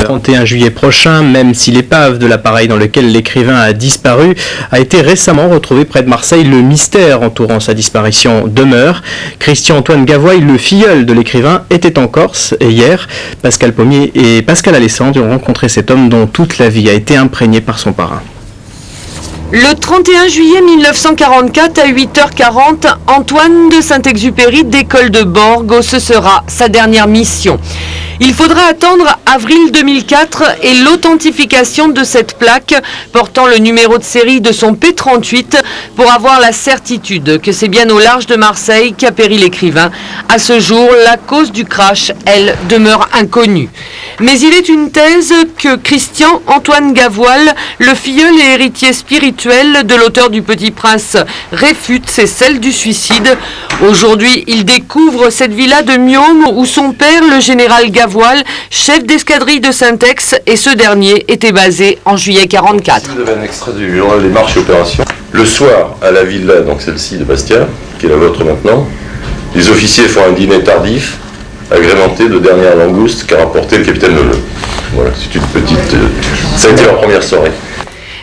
31 juillet prochain, même si l'épave de l'appareil dans lequel l'écrivain a disparu a été récemment retrouvée près de Marseille, le mystère entourant sa disparition demeure. Christian-Antoine Gavoil, le filleul de l'écrivain, était en Corse et hier, Pascal Pommier et Pascal Alessandre ont rencontré cet homme dont toute la vie a été imprégnée par son parrain. Le 31 juillet 1944 à 8h40, Antoine de Saint-Exupéry décolle de Borgo. Ce sera sa dernière mission. Il faudra attendre avril 2004 et l'authentification de cette plaque portant le numéro de série de son P38 pour avoir la certitude que c'est bien au large de Marseille qu'a péri l'écrivain. À ce jour, la cause du crash, elle, demeure inconnue. Mais il est une thèse que Christian-Antoine Gavoil, le filleul et héritier spirituel de l'auteur du Petit Prince, réfute, c'est celle du suicide. Aujourd'hui, il découvre cette villa de Miaume où son père, le général Gavoil, chef d'escadrille de Saint-Ex, et ce dernier était basé en juillet 44. Vous avez un extrait du journal des marches et opérations. Le soir, à la villa, donc celle-ci de Bastia, qui est la vôtre maintenant, les officiers font un dîner tardif, agrémenté de dernières langoustes qu'a rapporté le capitaine Leleu. Voilà, c'est une petite... ça a été leur première soirée.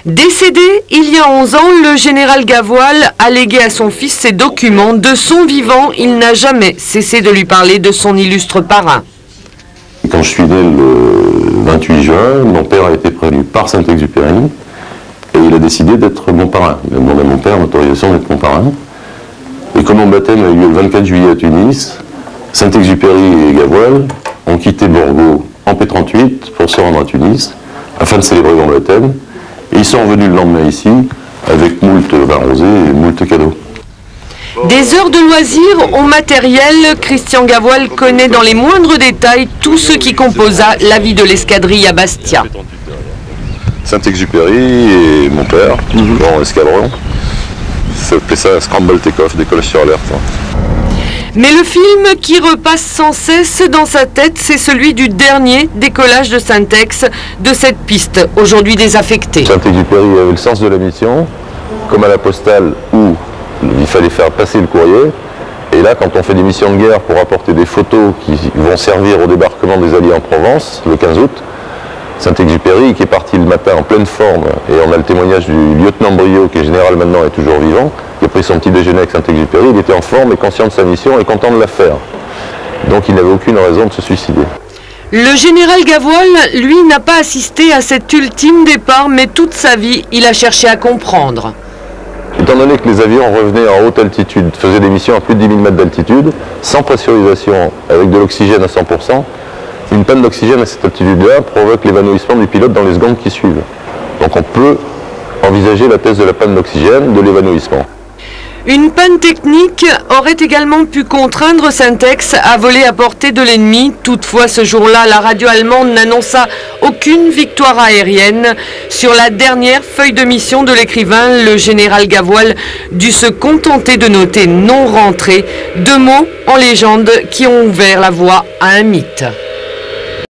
Décédé il y a 11 ans, le général Gavoil a légué à son fils ses documents. De son vivant, il n'a jamais cessé de lui parler de son illustre parrain. Quand je suis né le 28 juin, mon père a été prévenu par Saint-Exupéry et il a décidé d'être mon parrain. Il a demandé à mon père l'autorisation d'être mon parrain. Et comme mon baptême a eu lieu le 24 juillet à Tunis, Saint-Exupéry et Gavoil ont quitté Borgo en P38 pour se rendre à Tunis afin de célébrer mon baptême. Et ils sont revenus le lendemain ici avec moult vin rosé et moult cadeaux. Des heures de loisirs au matériel, Christian Gavoil connaît dans les moindres détails tout ce qui composa la vie de l'escadrille à Bastia. Saint-Exupéry et mon père, dans l'escadron, ça s'appelait ça Scramble Take-Off, décollage sur alerte. Mais le film qui repasse sans cesse dans sa tête, c'est celui du dernier décollage de Saint-Ex, de cette piste, aujourd'hui désaffectée. Saint-Exupéry avait le sens de la mission, comme à la postale où il fallait faire passer le courrier. Et là, quand on fait des missions de guerre pour apporter des photos qui vont servir au débarquement des Alliés en Provence, le 15 août, Saint-Exupéry, qui est parti le matin en pleine forme, et on a le témoignage du lieutenant Briot, qui est général maintenant et toujours vivant, qui a pris son petit déjeuner avec Saint-Exupéry, il était en forme et conscient de sa mission et content de la faire. Donc il n'avait aucune raison de se suicider. Le général Gavoil, lui, n'a pas assisté à cet ultime départ, mais toute sa vie, il a cherché à comprendre. Étant donné que les avions revenaient en haute altitude, faisaient des missions à plus de 10 000 mètres d'altitude, sans pressurisation, avec de l'oxygène à 100%, une panne d'oxygène à cette altitude-là provoque l'évanouissement du pilote dans les secondes qui suivent. Donc on peut envisager la thèse de la panne d'oxygène, de l'évanouissement. Une panne technique aurait également pu contraindre Saint-Ex à voler à portée de l'ennemi. Toutefois, ce jour-là, la radio allemande n'annonça aucune victoire aérienne. Sur la dernière feuille de mission de l'écrivain, le général Gavoil dut se contenter de noter non rentré, deux mots en légende qui ont ouvert la voie à un mythe.